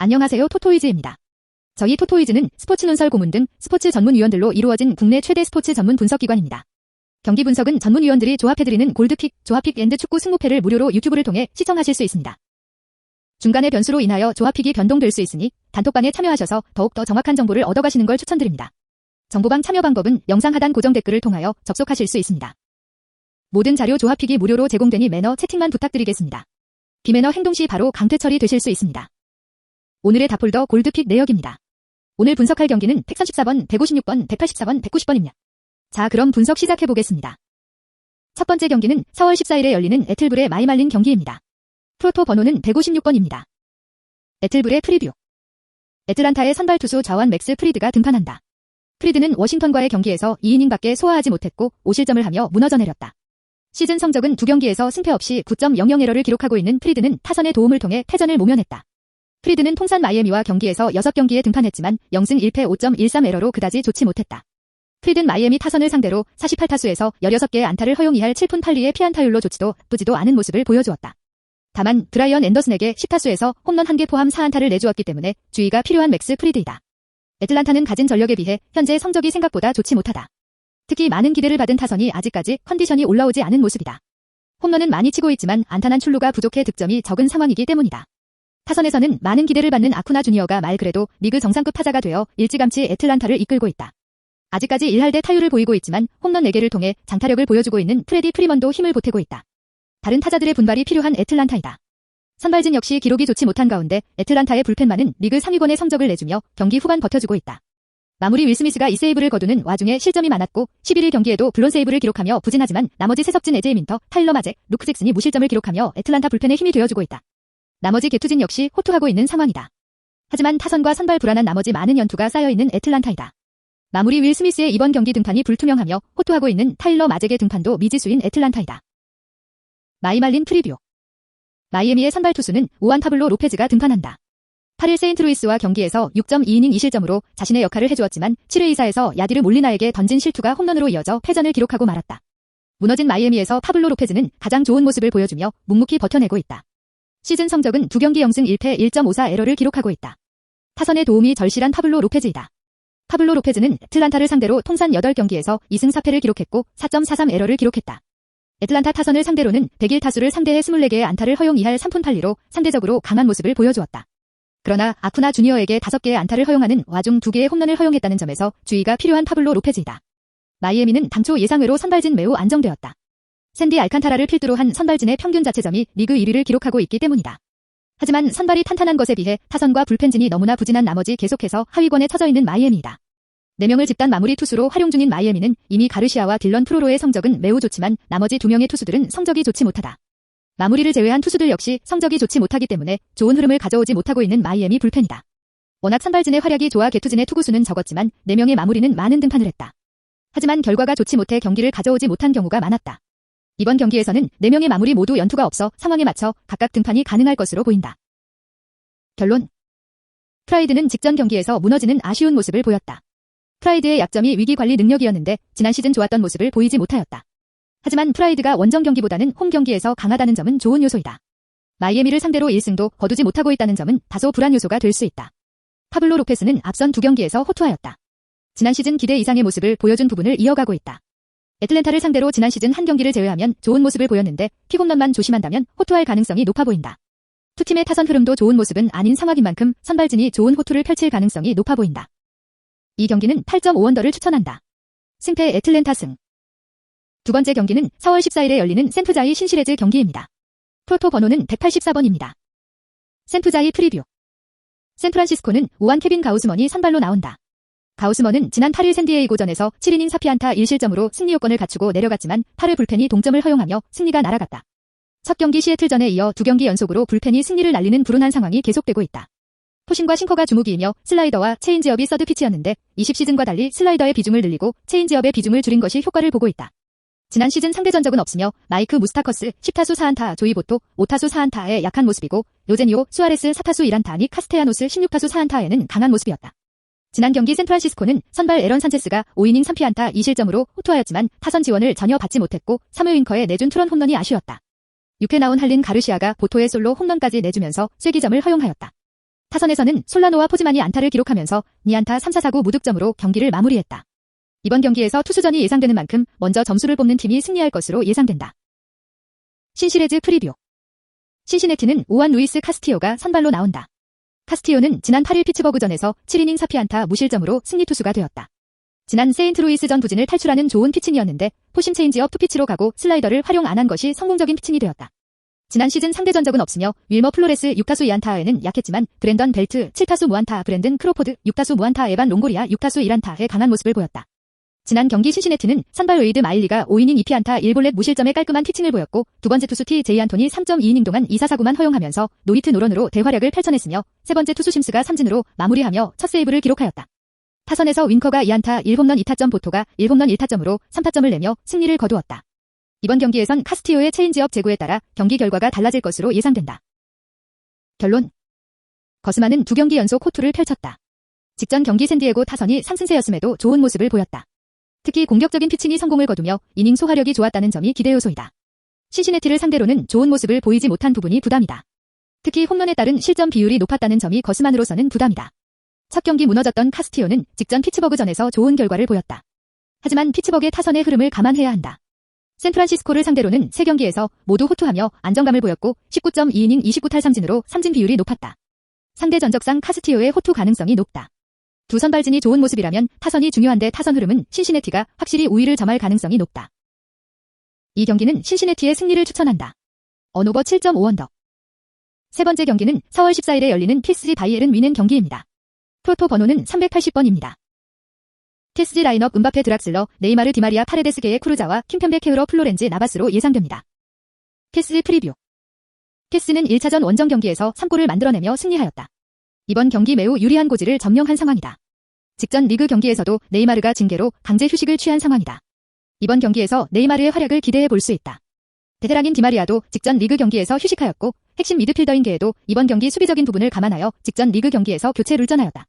안녕하세요, 토토이즈입니다. 저희 토토이즈는 스포츠 논설 고문 등 스포츠 전문위원들로 이루어진 국내 최대 스포츠 전문 분석기관입니다. 경기 분석은 전문위원들이 조합해드리는 골드픽, 조합픽 앤드 축구 승부패를 무료로 유튜브를 통해 시청하실 수 있습니다. 중간의 변수로 인하여 조합픽이 변동될 수 있으니 단톡방에 참여하셔서 더욱더 정확한 정보를 얻어가시는 걸 추천드립니다. 정보방 참여 방법은 영상 하단 고정 댓글을 통하여 접속하실 수 있습니다. 모든 자료 조합픽이 무료로 제공되니 매너 채팅만 부탁드리겠습니다. 비매너 행동 시 바로 강퇴 처리되실 수 있습니다. 오늘의 다폴더 골드픽 내역입니다. 오늘 분석할 경기는 134번, 156번, 184번, 190번입니다. 자, 그럼 분석 시작해보겠습니다. 첫 번째 경기는 4월 14일에 열리는 애틀불의 마이말린 경기입니다. 프로토 번호는 156번입니다. 애틀불의 프리뷰. 애틀란타의 선발 투수 좌완 맥스 프리드가 등판한다. 프리드는 워싱턴과의 경기에서 2이닝밖에 소화하지 못했고 5실점을 하며 무너져 내렸다. 시즌 성적은 2경기에서 승패 없이 9.00 에러를 기록하고 있는 프리드는 타선의 도움을 통해 패전을 모면했다. 프리드는 통산 마이애미와 경기에서 6경기에 등판했지만 0승 1패 5.13 에러로 그다지 좋지 못했다. 프리드는 마이애미 타선을 상대로 48타수에서 16개의 안타를 허용 2할 7푼 8리의 피안타율로 좋지도 나쁘지도 않은 모습을 보여주었다. 다만 브라이언 앤더슨에게 10타수에서 홈런 1개 포함 4안타를 내주었기 때문에 주의가 필요한 맥스 프리드이다. 애틀란타는 가진 전력에 비해 현재 성적이 생각보다 좋지 못하다. 특히 많은 기대를 받은 타선이 아직까지 컨디션이 올라오지 않은 모습이다. 홈런은 많이 치고 있지만 안타난 출루가 부족해 득점이 적은 상황이기 때문이다. 타선에서는 많은 기대를 받는 아쿠나 주니어가 말 그래도 리그 정상급 타자가 되어 일찌감치 애틀란타를 이끌고 있다. 아직까지 1할대 타율을 보이고 있지만 홈런 4개를 통해 장타력을 보여주고 있는 프레디 프리먼도 힘을 보태고 있다. 다른 타자들의 분발이 필요한 애틀란타이다. 선발진 역시 기록이 좋지 못한 가운데 애틀란타의 불펜만은 리그 상위권의 성적을 내주며 경기 후반 버텨주고 있다. 마무리 윌 스미스가 2세이브를 거두는 와중에 실점이 많았고 11일 경기에도 블론 세이브를 기록하며 부진하지만 나머지 세석진 에제이 민터, 타일러 마제, 루크 잭슨이 무실점을 기록하며 애틀란타 불펜에 힘이 되어주고 있다. 나머지 개투진 역시 호투하고 있는 상황이다. 하지만 타선과 선발 불안한 나머지 많은 연투가 쌓여있는 애틀란타이다. 마무리 윌 스미스의 이번 경기 등판이 불투명하며 호투하고 있는 타일러 마잭의 등판도 미지수인 애틀란타이다. 마이말린 프리뷰. 마이애미의 선발 투수는 우안 파블로 로페즈가 등판한다. 8일 세인트루이스와 경기에서 6.2이닝 2실점으로 자신의 역할을 해주었지만 7회 2사에서 야디르 몰리나에게 던진 실투가 홈런으로 이어져 패전을 기록하고 말았다. 무너진 마이애미에서 파블로 로페즈는 가장 좋은 모습을 보여주며 묵묵히 버텨내고 있다. 시즌 성적은 2경기 0승 1패 1.54 에러를 기록하고 있다. 타선의 도움이 절실한 파블로 로페즈이다. 파블로 로페즈는 애틀란타를 상대로 통산 8경기에서 2승 4패를 기록했고 4.43 에러를 기록했다. 애틀란타 타선을 상대로는 100일 타수를 상대해 24개의 안타를 허용 2할 3푼 8리로 상대적으로 강한 모습을 보여주었다. 그러나 아쿠나 주니어에게 5개의 안타를 허용하는 와중 2개의 홈런을 허용했다는 점에서 주의가 필요한 파블로 로페즈이다. 마이애미는 당초 예상외로 선발진 매우 안정되었다. 샌디 알칸타라를 필두로 한 선발진의 평균 자체점이 리그 1위를 기록하고 있기 때문이다. 하지만 선발이 탄탄한 것에 비해 타선과 불펜진이 너무나 부진한 나머지 계속해서 하위권에 처져있는 마이애미이다. 4명을 집단 마무리 투수로 활용 중인 마이애미는 이미 가르시아와 딜런 프로로의 성적은 매우 좋지만 나머지 2명의 투수들은 성적이 좋지 못하다. 마무리를 제외한 투수들 역시 성적이 좋지 못하기 때문에 좋은 흐름을 가져오지 못하고 있는 마이애미 불펜이다. 워낙 선발진의 활약이 좋아 개투진의 투구수는 적었지만 4명의 마무리는 많은 등판을 했다. 하지만 결과가 좋지 못해 경기를 가져오지 못한 경우가 많았다. 이번 경기에서는 4명의 마무리 모두 연투가 없어 상황에 맞춰 각각 등판이 가능할 것으로 보인다. 결론. 프라이드는 직전 경기에서 무너지는 아쉬운 모습을 보였다. 프라이드의 약점이 위기관리 능력이었는데 지난 시즌 좋았던 모습을 보이지 못하였다. 하지만 프라이드가 원정 경기보다는 홈 경기에서 강하다는 점은 좋은 요소이다. 마이애미를 상대로 1승도 거두지 못하고 있다는 점은 다소 불안 요소가 될 수 있다. 파블로 로페스는 앞선 2경기에서 호투하였다. 지난 시즌 기대 이상의 모습을 보여준 부분을 이어가고 있다. 애틀랜타를 상대로 지난 시즌 한 경기를 제외하면 좋은 모습을 보였는데 픽홈런만 조심한다면 호투할 가능성이 높아 보인다. 두 팀의 타선 흐름도 좋은 모습은 아닌 상황인 만큼 선발진이 좋은 호투를 펼칠 가능성이 높아 보인다. 이 경기는 8.5언더를 추천한다. 승패 애틀랜타 승. 두 번째 경기는 4월 14일에 열리는 샌프자이 신시레즈 경기입니다. 프로토 번호는 184번입니다. 샌프자이 프리뷰. 샌프란시스코는 우한 케빈 가우스먼이 선발로 나온다. 가우스먼은 지난 8일 샌디에이고전에서 7이닝 4피안타 1실점으로 승리 요건을 갖추고 내려갔지만 8회 불펜이 동점을 허용하며 승리가 날아갔다. 첫 경기 시애틀전에 이어 2경기 연속으로 불펜이 승리를 날리는 불운한 상황이 계속되고 있다. 포심과 싱커가 주무기이며 슬라이더와 체인지업이 서드 피치였는데 20시즌과 달리 슬라이더의 비중을 늘리고 체인지업의 비중을 줄인 것이 효과를 보고 있다. 지난 시즌 상대 전적은 없으며 마이크 무스타커스 10타수 4안타, 조이 보토 5타수 4안타에 약한 모습이고 요제니오, 수아레스 4타수 1안타, 닉 카스테야노스 16타수 4안타에는 강한 모습이었다. 지난 경기 샌프란시스코는 선발 에런 산체스가 5이닝 3피안타 2실점으로 호투하였지만 타선 지원을 전혀 받지 못했고 3회 윙커의 내준 투런 홈런이 아쉬웠다. 6회 나온 할린 가르시아가 보토의 솔로 홈런까지 내주면서 쐐기점을 허용하였다. 타선에서는 솔라노와 포즈만이 안타를 기록하면서 2안타 3사 4구 무득점으로 경기를 마무리했다. 이번 경기에서 투수전이 예상되는 만큼 먼저 점수를 뽑는 팀이 승리할 것으로 예상된다. 신시리즈 프리뷰. 신시내티는 오한 루이스 카스티오가 선발로 나온다. 카스티오는 지난 8일 피츠버그전에서 7이닝 4피안타 무실점으로 승리 투수가 되었다. 지난 세인트루이스전 부진을 탈출하는 좋은 피칭이었는데 포심 체인지업 투피치로 가고 슬라이더를 활용 안 한 것이 성공적인 피칭이 되었다. 지난 시즌 상대 전적은 없으며 윌머 플로레스 6타수 2안타에는 약했지만 브랜던 벨트 7타수 무안타, 브랜든 크로포드 6타수 무안타, 에반 롱고리아 6타수 1안타의 강한 모습을 보였다. 지난 경기 신시내티는 선발 웨이드 마일리가 5이닝 2피안타 1볼넷 무실점의 깔끔한 피칭을 보였고 두 번째 투수 T.J. 안토니 3.2이닝 동안 2사 4구만 허용하면서 노히트 노런으로 대활약을 펼쳐냈으며 세 번째 투수 심스가 삼진으로 마무리하며 첫 세이브를 기록하였다. 타선에서 윈커가 2안타 1홈런 2타점, 보토가 1홈런 1타점으로 3타점을 내며 승리를 거두었다. 이번 경기에선 카스티오의 체인지업 제구에 따라 경기 결과가 달라질 것으로 예상된다. 결론. 거스만은 두 경기 연속 호투를 펼쳤다. 직전 경기 샌디에고 타선이 상승세였음에도 좋은 모습을 보였다. 특히 공격적인 피칭이 성공을 거두며 이닝 소화력이 좋았다는 점이 기대 요소이다. 신시내티를 상대로는 좋은 모습을 보이지 못한 부분이 부담이다. 특히 홈런에 따른 실점 비율이 높았다는 점이 거스만으로서는 부담이다. 첫 경기 무너졌던 카스티오는 직전 피츠버그전에서 좋은 결과를 보였다. 하지만 피츠버그의 타선의 흐름을 감안해야 한다. 샌프란시스코를 상대로는 3경기에서 모두 호투하며 안정감을 보였고 19.2이닝 29탈 삼진으로 삼진 비율이 높았다. 상대 전적상 카스티오의 호투 가능성이 높다. 두 선발진이 좋은 모습이라면 타선이 중요한데 타선 흐름은 신시내티가 확실히 우위를 점할 가능성이 높다. 이 경기는 신시내티의 승리를 추천한다. 언오버 7.5언더. 세 번째 경기는 4월 14일에 열리는 PSG 바이에른 뮌헨 경기입니다. 프로토 번호는 380번입니다. PSG 라인업 음바페, 드락슬러, 네이마르, 디마리아, 파레데스계의 쿠르자와 킴펜베, 케으러, 플로렌즈, 나바스로 예상됩니다. PSG 프리뷰. PSG는 1차전 원정 경기에서 3골을 만들어내며 승리하였다. 이번 경기 매우 유리한 고지를 점령한 상황이다. 직전 리그 경기에서도 네이마르가 징계로 강제 휴식을 취한 상황이다. 이번 경기에서 네이마르의 활약을 기대해 볼 수 있다. 베테랑인 디마리아도 직전 리그 경기에서 휴식하였고 핵심 미드필더인 게에도 이번 경기 수비적인 부분을 감안하여 직전 리그 경기에서 교체 룰전하였다.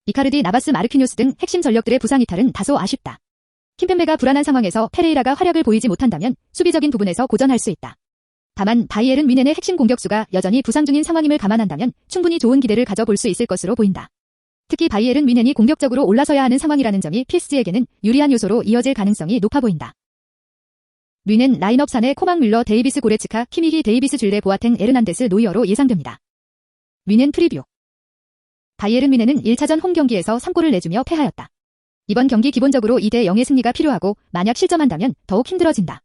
이카르디, 나바스, 마르퀴뉴스 등 핵심 전력들의 부상 이탈은 다소 아쉽다. 킴펜베가 불안한 상황에서 페레이라가 활약을 보이지 못한다면 수비적인 부분에서 고전할 수 있다. 다만 바이에른 뮌헨의 핵심 공격수가 여전히 부상 중인 상황임을 감안한다면 충분히 좋은 기대를 가져볼 수 있을 것으로 보인다. 특히 바이에른 뮌헨이 공격적으로 올라서야 하는 상황이라는 점이 PSG에게는 유리한 요소로 이어질 가능성이 높아 보인다. 뮌헨 라인업 산에 코막, 뮬러, 데이비스, 고레츠카, 키미히, 데이비스, 줄레, 보아탱, 에르난데스, 노이어로 예상됩니다. 뮌헨 프리뷰. 바이에른 뮌헨은 1차전 홈 경기에서 3골을 내주며 패하였다. 이번 경기 기본적으로 2대0의 승리가 필요하고 만약 실점한다면 더욱 힘들어진다.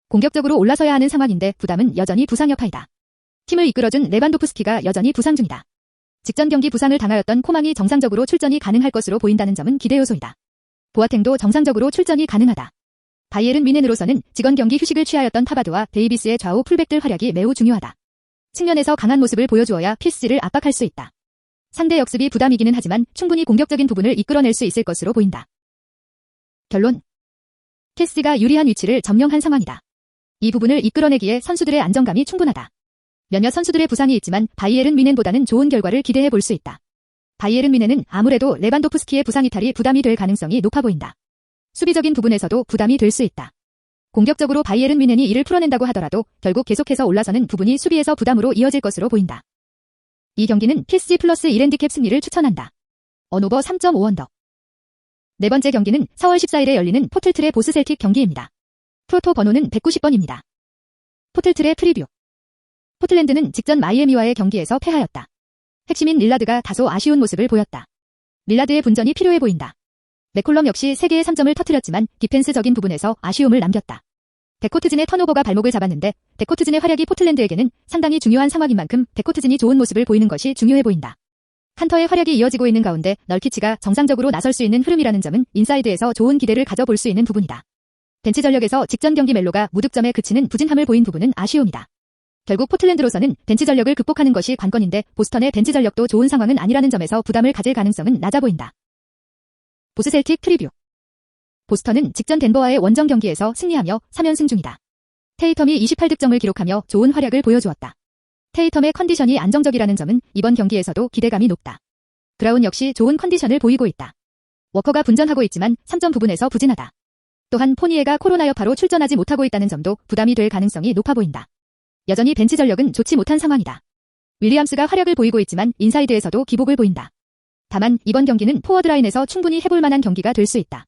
공격적으로 올라서야 하는 상황인데 부담은 여전히 부상 여파이다. 팀을 이끌어준 레반도프스키가 여전히 부상 중이다. 직전 경기 부상을 당하였던 코망이 정상적으로 출전이 가능할 것으로 보인다는 점은 기대 요소이다. 보아탱도 정상적으로 출전이 가능하다. 바이에른 뮌헨으로서는 직원 경기 휴식을 취하였던 파바드와 데이비스의 좌우 풀백들 활약이 매우 중요하다. 측면에서 강한 모습을 보여주어야 PSG를 압박할 수 있다. 상대 역습이 부담이기는 하지만 충분히 공격적인 부분을 이끌어낼 수 있을 것으로 보인다. 결론. PSG가 유리한 위치를 점령한 상황이다. 이 부분을 이끌어내기에 선수들의 안정감이 충분하다. 몇몇 선수들의 부상이 있지만 바이에른 뮌헨보다는 좋은 결과를 기대해 볼 수 있다. 바이에른 뮌헨은 아무래도 레반도프스키의 부상 이탈이 부담이 될 가능성이 높아 보인다. 수비적인 부분에서도 부담이 될 수 있다. 공격적으로 바이에른 뮌헨이 이를 풀어낸다고 하더라도 결국 계속해서 올라서는 부분이 수비에서 부담으로 이어질 것으로 보인다. 이 경기는 PSG 플러스 1핸디캡 승리를 추천한다. 언오버 3.5언더. 네 번째 경기는 4월 14일에 열리는 포틀틀의 보스 셀틱 경기입니다. 프로토 번호는 190번입니다. 포틀틀의 프리뷰. 포틀랜드는 직전 마이애미와의 경기에서 패하였다. 핵심인 릴라드가 다소 아쉬운 모습을 보였다. 릴라드의 분전이 필요해 보인다. 맥콜럼 역시 3개의 3점을 터뜨렸지만 디펜스적인 부분에서 아쉬움을 남겼다. 데코트진의 턴오버가 발목을 잡았는데 데코트진의 활약이 포틀랜드에게는 상당히 중요한 상황인 만큼 데코트진이 좋은 모습을 보이는 것이 중요해 보인다. 칸터의 활약이 이어지고 있는 가운데 널키치가 정상적으로 나설 수 있는 흐름이라는 점은 인사이드에서 좋은 기대를 가져볼 수 있는 부분이다. 벤치 전력에서 직전 경기 멜로가 무득점에 그치는 부진함을 보인 부분은 아쉬움이다. 결국 포틀랜드로서는 벤치 전력을 극복하는 것이 관건인데 보스턴의 벤치 전력도 좋은 상황은 아니라는 점에서 부담을 가질 가능성은 낮아 보인다. 보스 셀틱 프리뷰. 보스턴은 직전 덴버와의 원정 경기에서 승리하며 3연승 중이다. 테이텀이 28득점을 기록하며 좋은 활약을 보여주었다. 테이텀의 컨디션이 안정적이라는 점은 이번 경기에서도 기대감이 높다. 브라운 역시 좋은 컨디션을 보이고 있다. 워커가 분전하고 있지만 3점 부분에서 부진하다. 또한 포니에가 코로나 여파로 출전하지 못하고 있다는 점도 부담이 될 가능성이 높아 보인다. 여전히 벤치 전력은 좋지 못한 상황이다. 윌리엄스가 활약을 보이고 있지만 인사이드에서도 기복을 보인다. 다만 이번 경기는 포워드 라인에서 충분히 해볼 만한 경기가 될 수 있다.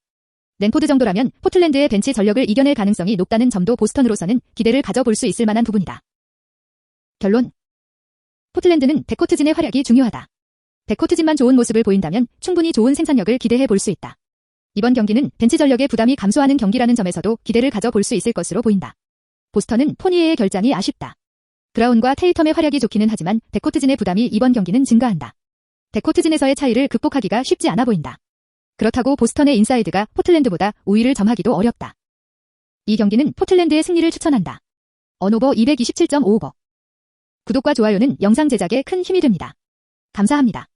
랜포드 정도라면 포틀랜드의 벤치 전력을 이겨낼 가능성이 높다는 점도 보스턴으로서는 기대를 가져볼 수 있을 만한 부분이다. 결론. 포틀랜드는 백코트진의 활약이 중요하다. 백코트진만 좋은 모습을 보인다면 충분히 좋은 생산력을 기대해 볼 수 있다. 이번 경기는 벤치 전력의 부담이 감소하는 경기라는 점에서도 기대를 가져볼 수 있을 것으로 보인다. 보스턴은 포니에의 결장이 아쉽다. 브라운과 테이텀의 활약이 좋기는 하지만 백코트진의 부담이 이번 경기는 증가한다. 백코트진에서의 차이를 극복하기가 쉽지 않아 보인다. 그렇다고 보스턴의 인사이드가 포틀랜드보다 우위를 점하기도 어렵다. 이 경기는 포틀랜드의 승리를 추천한다. 언오버 227.5오버. 구독과 좋아요는 영상 제작에 큰 힘이 됩니다. 감사합니다.